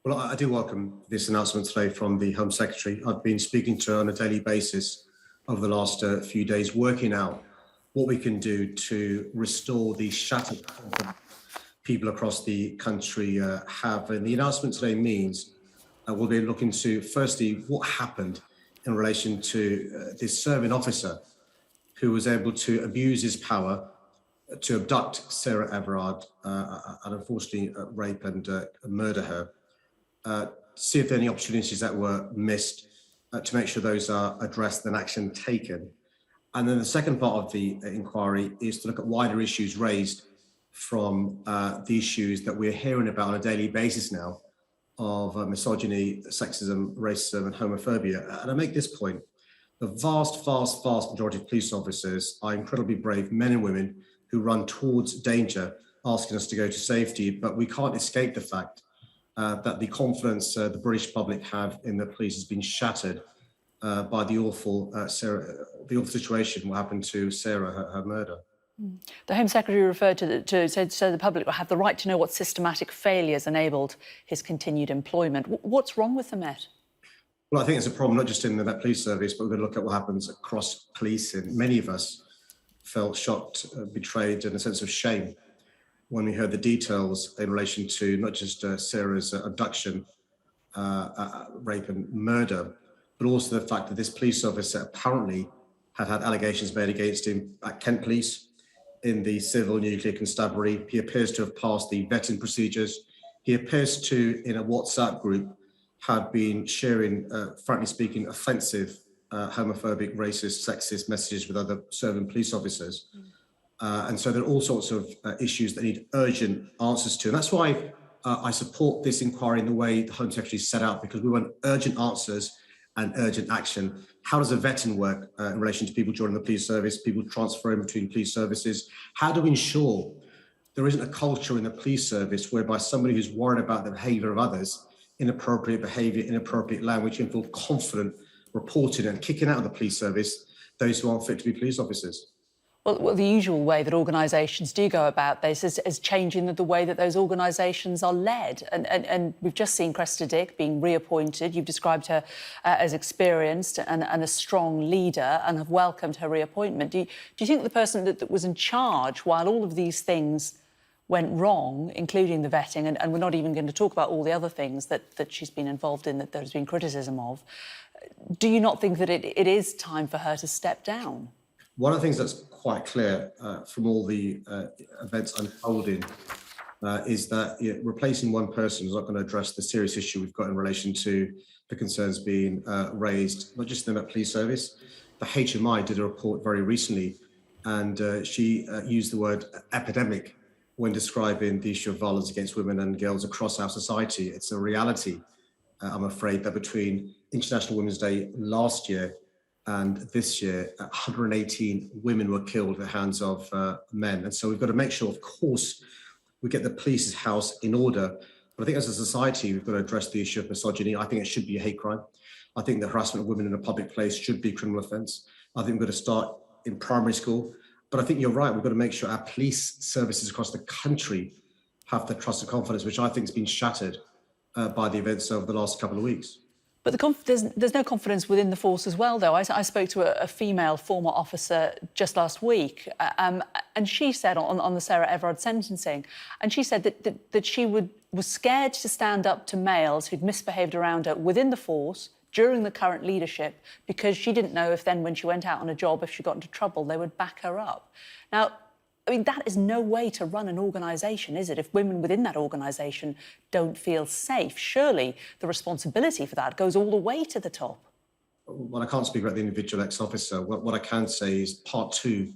Well, I do welcome this announcement today from the Home Secretary. I've been speaking to her on a daily basis over the last few days, working out what we can do to restore the shattered confidence people across the country have. And the announcement today means we'll be looking to, firstly, what happened in relation to this serving officer who was able to abuse his power to abduct Sarah Everard and unfortunately rape and murder her. See if there are any opportunities that were missed to make sure those are addressed and action taken. And then the second part of the inquiry is to look at wider issues raised from the issues that we're hearing about on a daily basis now of misogyny, sexism, racism and homophobia. And I make this point, the vast majority of police officers are incredibly brave men and women who run towards danger, asking us to go to safety, but we can't escape the fact that the confidence the British public have in the police has been shattered by the awful situation what happened to Sarah, her murder. The Home Secretary referred to said so the public will have the right to know what systematic failures enabled his continued employment. What's wrong with the Met? Well, I think it's a problem not just in the Met Police Service, but we're going to look at what happens across policing. Many of us felt shocked, betrayed, and a sense of shame when we heard the details in relation to not just Sarah's abduction, rape and murder, but also the fact that this police officer apparently had allegations made against him at Kent Police in the civil nuclear constabulary. He appears to have passed the vetting procedures. He appears to, in a WhatsApp group, have been sharing, frankly speaking, offensive, homophobic, racist, sexist messages with other serving police officers. And so there are all sorts of issues that need urgent answers to. And that's why I support this inquiry in the way the Home Secretary set out, because we want urgent answers and urgent action. How does the vetting work in relation to people joining the police service, people transferring between police services? How do we ensure there isn't a culture in the police service whereby somebody who's worried about the behaviour of others, inappropriate behaviour, inappropriate language, can feel confident reporting and kicking out of the police service those who aren't fit to be police officers? Well, the usual way that organisations do go about this is changing the way that those organisations are led. And we've just seen Sadiq being reappointed. You've described her as experienced and a strong leader and have welcomed her reappointment. Do you think the person that was in charge while all of these things went wrong, including the vetting, and we're not even going to talk about all the other things that she's been involved in that there's been criticism of, do you not think that it is time for her to step down? One of the things that's quite clear from all the events unfolding is that replacing one person is not going to address the serious issue we've got in relation to the concerns being raised, not just in the police service. The HMI did a report very recently, and she used the word epidemic when describing the issue of violence against women and girls across our society. It's a reality, I'm afraid, that between International Women's Day last year and this year, 118 women were killed at the hands of men. And so we've got to make sure, of course, we get the police's house in order. But I think as a society, we've got to address the issue of misogyny. I think it should be a hate crime. I think the harassment of women in a public place should be a criminal offence. I think we've got to start in primary school. But I think you're right, we've got to make sure our police services across the country have the trust and confidence, which I think has been shattered by the events of the last couple of weeks. But there's no confidence within the force as well, though. I spoke to a female former officer just last week, and she said on the Sarah Everard sentencing, and she said that she was scared to stand up to males who'd misbehaved around her within the force during the current leadership, because she didn't know if then when she went out on a job, if she got into trouble, they would back her up. Now, I mean, that is no way to run an organisation, is it? If women within that organisation don't feel safe, surely the responsibility for that goes all the way to the top. Well, I can't speak about the individual ex-officer. What I can say is part 2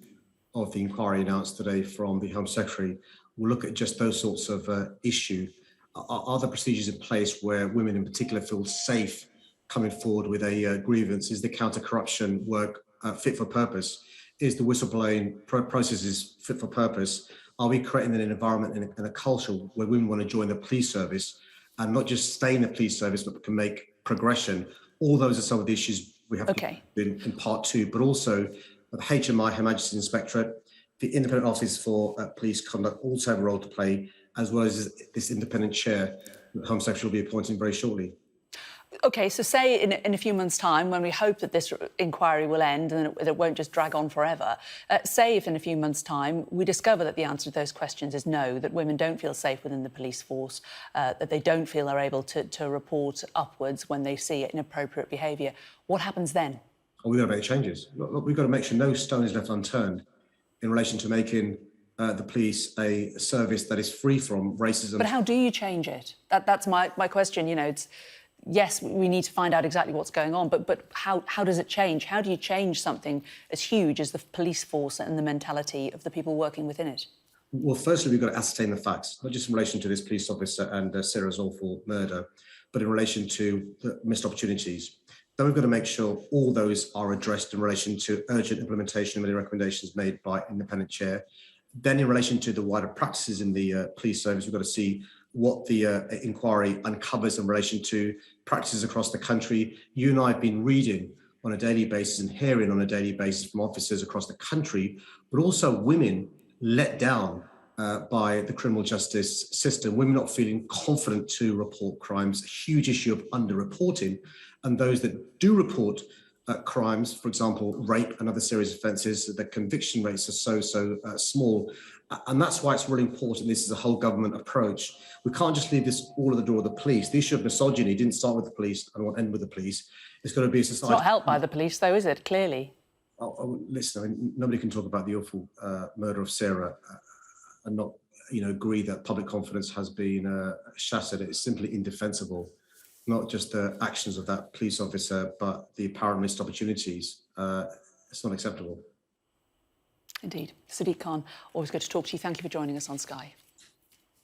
of the inquiry announced today from the Home Secretary will look at just those sorts of issues. Are there procedures in place where women in particular feel safe coming forward with a grievance? Is the counter-corruption work fit for purpose? Is the whistleblowing processes fit for purpose? Are we creating an environment and a culture where women want to join the police service and not just stay in the police service, but can make progression? All those are some of the issues we have in part 2, but also the HMI, Her Majesty's Inspectorate, the Independent Office for Police Conduct also have a role to play, as well as this independent chair the Home Secretary will be appointing very shortly. OK, so say in a few months' time, when we hope that this inquiry will end and that it won't just drag on forever, say if in a few months' time we discover that the answer to those questions is no, that women don't feel safe within the police force, that they don't feel are able to report upwards when they see inappropriate behaviour, what happens then? Well, we've got to make changes. Look, we've got to make sure no stone is left unturned in relation to making the police a service that is free from racism. But how do you change it? That's my question. You know, it's yes, we need to find out exactly what's going on, but how does it change? How do you change something as huge as the police force and the mentality of the people working within it? Well, firstly, we've got to ascertain the facts, not just in relation to this police officer and Sarah's awful murder, but in relation to the missed opportunities. Then we've got to make sure all those are addressed in relation to urgent implementation of any recommendations made by independent chair. Then in relation to the wider practices in the police service, we've got to see what the inquiry uncovers in relation to practices across the country. You and I have been reading on a daily basis and hearing on a daily basis from officers across the country, but also women let down by the criminal justice system, women not feeling confident to report crimes, a huge issue of underreporting. And those that do report crimes, for example, rape and other serious offences, the conviction rates are so small. And that's why it's really important. This is a whole government approach. We can't just leave this all at the door of the police. The issue of misogyny didn't start with the police and won't end with the police. It's got to be a society. It's not helped by the police, though, is it? Clearly. Listen, I mean, nobody can talk about the awful murder of Sarah and not, agree that public confidence has been shattered. It's simply indefensible. Not just the actions of that police officer, but the apparent missed opportunities. It's not acceptable. Indeed. Sadiq Khan, always good to talk to you. Thank you for joining us on Sky.